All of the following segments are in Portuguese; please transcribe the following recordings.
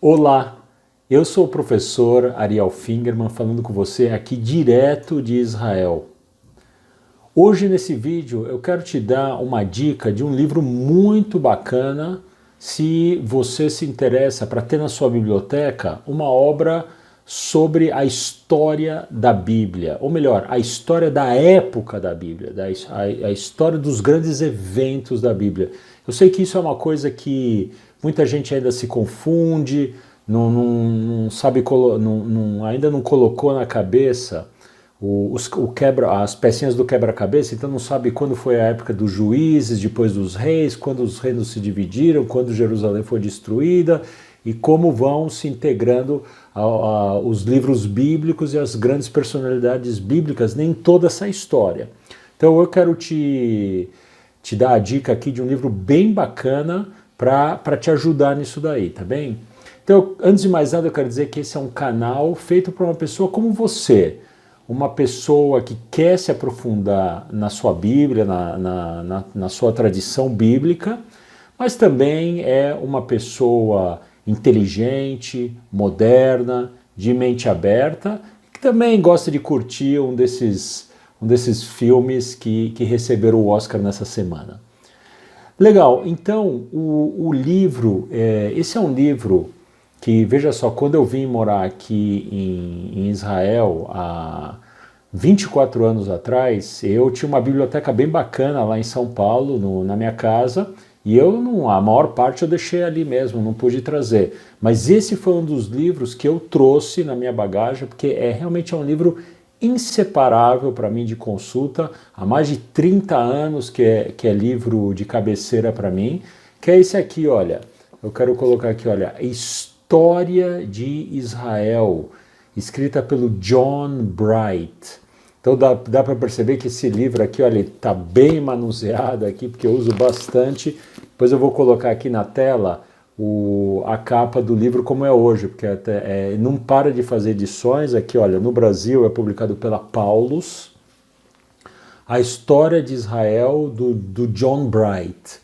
Olá, eu sou o professor Ariel Fingerman falando com você aqui direto de Israel. Hoje nesse vídeo eu quero te dar uma dica de um livro muito bacana se você se interessa para ter na sua biblioteca uma obra sobre a história da Bíblia, ou melhor, a história da época da Bíblia, a história dos grandes eventos da Bíblia. Eu sei que isso é uma coisa que muita gente ainda se confunde, não sabe, ainda não colocou na cabeça as pecinhas do quebra-cabeça, então não sabe quando foi a época dos juízes, depois dos reis, quando os reinos se dividiram, quando Jerusalém foi destruída e como vão se integrando os livros bíblicos e as grandes personalidades bíblicas nem toda essa história. Então eu quero te dar a dica aqui de um livro bem bacana para te ajudar nisso daí, tá bem? Então, antes de mais nada, eu quero dizer que esse é um canal feito por uma pessoa como você, uma pessoa que quer se aprofundar na sua Bíblia, na sua tradição bíblica, mas também é uma pessoa inteligente, moderna, de mente aberta, que também gosta de curtir um desses filmes que receberam o Oscar nessa semana. Legal, então o livro, esse é um livro que, veja só, quando eu vim morar aqui em Israel há 24 anos atrás, eu tinha uma biblioteca bem bacana lá em São Paulo, na minha casa, e a maior parte eu deixei ali mesmo, não pude trazer. Mas esse foi um dos livros que eu trouxe na minha bagagem, porque realmente é um livro inseparável para mim de consulta, há mais de 30 anos que é livro de cabeceira para mim, que é esse aqui, olha, eu quero colocar aqui, olha, História de Israel, escrita pelo John Bright. Então dá para perceber que esse livro aqui, olha, está bem manuseado aqui, porque eu uso bastante. Depois eu vou colocar aqui na tela a capa do livro como é hoje, porque não para de fazer edições. Aqui, olha, no Brasil é publicado pela Paulus, A História de Israel, do John Bright.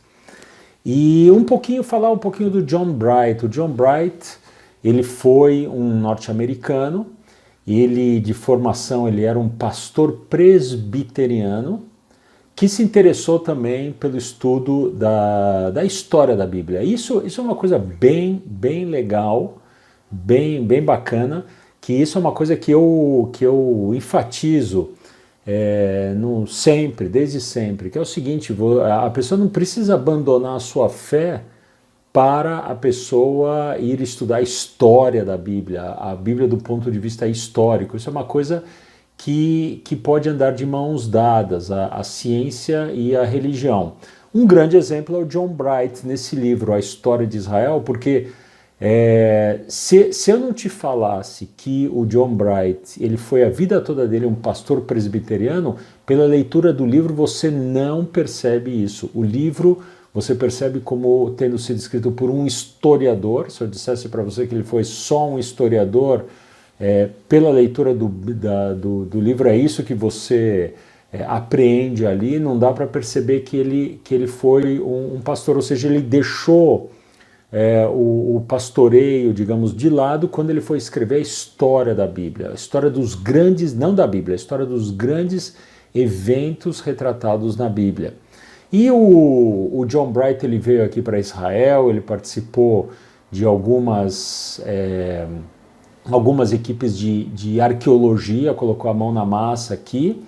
E falar um pouquinho do John Bright. O John Bright, ele foi um norte-americano, ele de formação ele era um pastor presbiteriano, que se interessou também pelo estudo da história da Bíblia. Isso é uma coisa bem legal, bem bacana, que isso é uma coisa que eu enfatizo desde sempre, que é o seguinte: a pessoa não precisa abandonar a sua fé para a pessoa ir estudar a história da Bíblia, a Bíblia do ponto de vista histórico. Isso é uma coisa que pode andar de mãos dadas, a ciência e a religião. Um grande exemplo é o John Bright nesse livro, A História de Israel, porque se eu não te falasse que o John Bright ele foi a vida toda dele um pastor presbiteriano, pela leitura do livro você não percebe isso. O livro você percebe como tendo sido escrito por um historiador. Se eu dissesse para você que ele foi só um historiador, pela leitura do livro é isso que você apreende ali, não dá para perceber que ele foi um pastor, ou seja, ele deixou o pastoreio, digamos, de lado quando ele foi escrever a história da Bíblia, a história dos grandes, não da Bíblia, a história dos grandes eventos retratados na Bíblia. E o John Bright ele veio aqui para Israel, ele participou de algumas equipes de arqueologia, colocou a mão na massa aqui,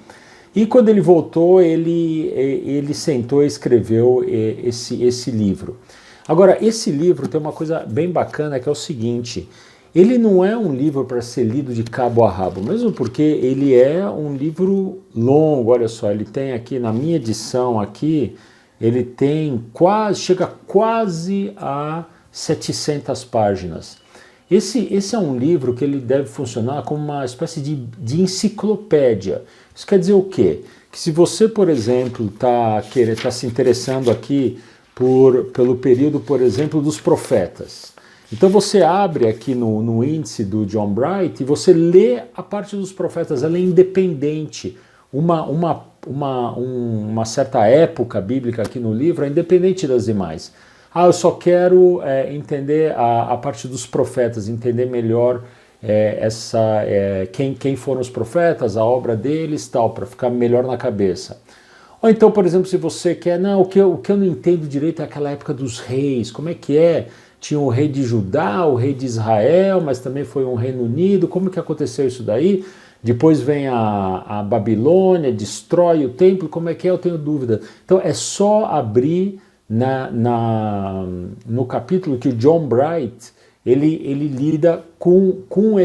e quando ele voltou, ele sentou e escreveu esse livro. Agora, esse livro tem uma coisa bem bacana, que é o seguinte: ele não é um livro para ser lido de cabo a rabo, mesmo porque ele é um livro longo. Olha só, ele tem aqui, na minha edição aqui, ele tem chega quase a 700 páginas. Esse é um livro que ele deve funcionar como uma espécie de enciclopédia. Isso quer dizer o quê? Que se você, por exemplo, está se interessando aqui pelo período, por exemplo, dos profetas, então você abre aqui no índice do John Bright e você lê a parte dos profetas, ela é independente. Uma certa época bíblica aqui no livro é independente das demais. Ah, eu só quero entender a parte dos profetas, entender melhor quem foram os profetas, a obra deles, tal, para ficar melhor na cabeça. Ou então, por exemplo, se você quer, não, o que eu não entendo direito é aquela época dos reis, como é que é? Tinha o rei de Judá, o rei de Israel, mas também foi um Reino Unido, como que aconteceu isso daí? Depois vem a Babilônia, destrói o templo, como é que é? Eu tenho dúvida. Então é só abrir no capítulo que o John Bright ele lida com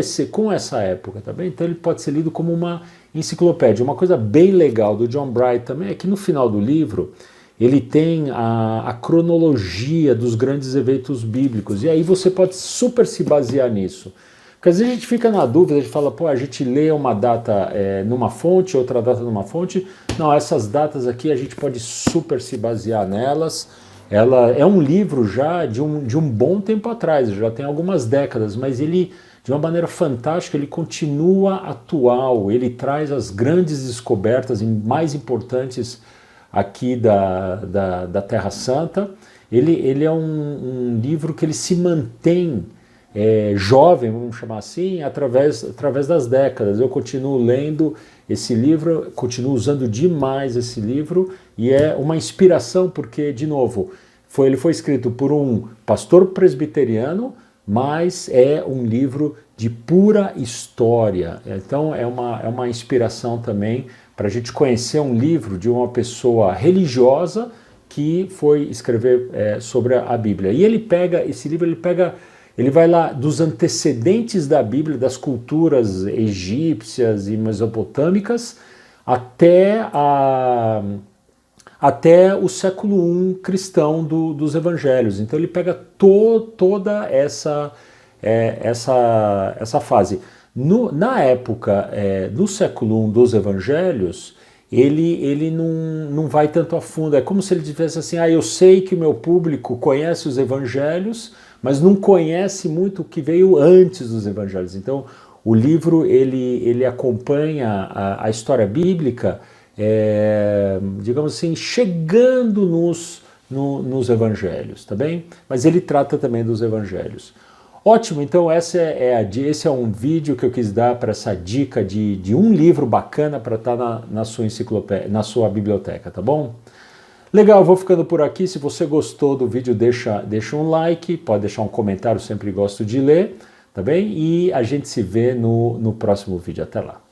essa época, tá bem? Então ele pode ser lido como uma enciclopédia. Uma coisa bem legal do John Bright também é que no final do livro ele tem a cronologia dos grandes eventos bíblicos, e aí você pode super se basear nisso. Porque às vezes a gente fica na dúvida, a gente fala, pô, a gente lê uma data numa fonte, outra data numa fonte. Não, essas datas aqui a gente pode super se basear nelas. Ela é um livro já de um bom tempo atrás, já tem algumas décadas, mas ele, de uma maneira fantástica, ele continua atual, ele traz as grandes descobertas mais importantes aqui da Terra Santa. Ele é um livro que ele se mantém jovem, vamos chamar assim, através das décadas. Eu continuo lendo esse livro, continuo usando demais esse livro, e é uma inspiração porque, de novo, ele foi escrito por um pastor presbiteriano, mas é um livro de pura história. Então é uma inspiração também para a gente conhecer um livro de uma pessoa religiosa que foi escrever sobre a Bíblia. E esse livro ele vai lá dos antecedentes da Bíblia, das culturas egípcias e mesopotâmicas, até o século I cristão dos evangelhos. Então ele pega toda essa fase. Na época do século I dos evangelhos, ele não vai tanto a fundo. É como se ele dissesse assim, eu sei que o meu público conhece os evangelhos, mas não conhece muito o que veio antes dos evangelhos. Então o livro ele acompanha a história bíblica, digamos assim, chegando nos evangelhos, tá bem? Mas ele trata também dos evangelhos. Ótimo, então esse é um vídeo que eu quis dar para essa dica de um livro bacana para estar na sua enciclopédia, na sua biblioteca, tá bom? Legal, eu vou ficando por aqui. Se você gostou do vídeo, deixa um like, pode deixar um comentário, sempre gosto de ler, tá bem? E a gente se vê no próximo vídeo. Até lá.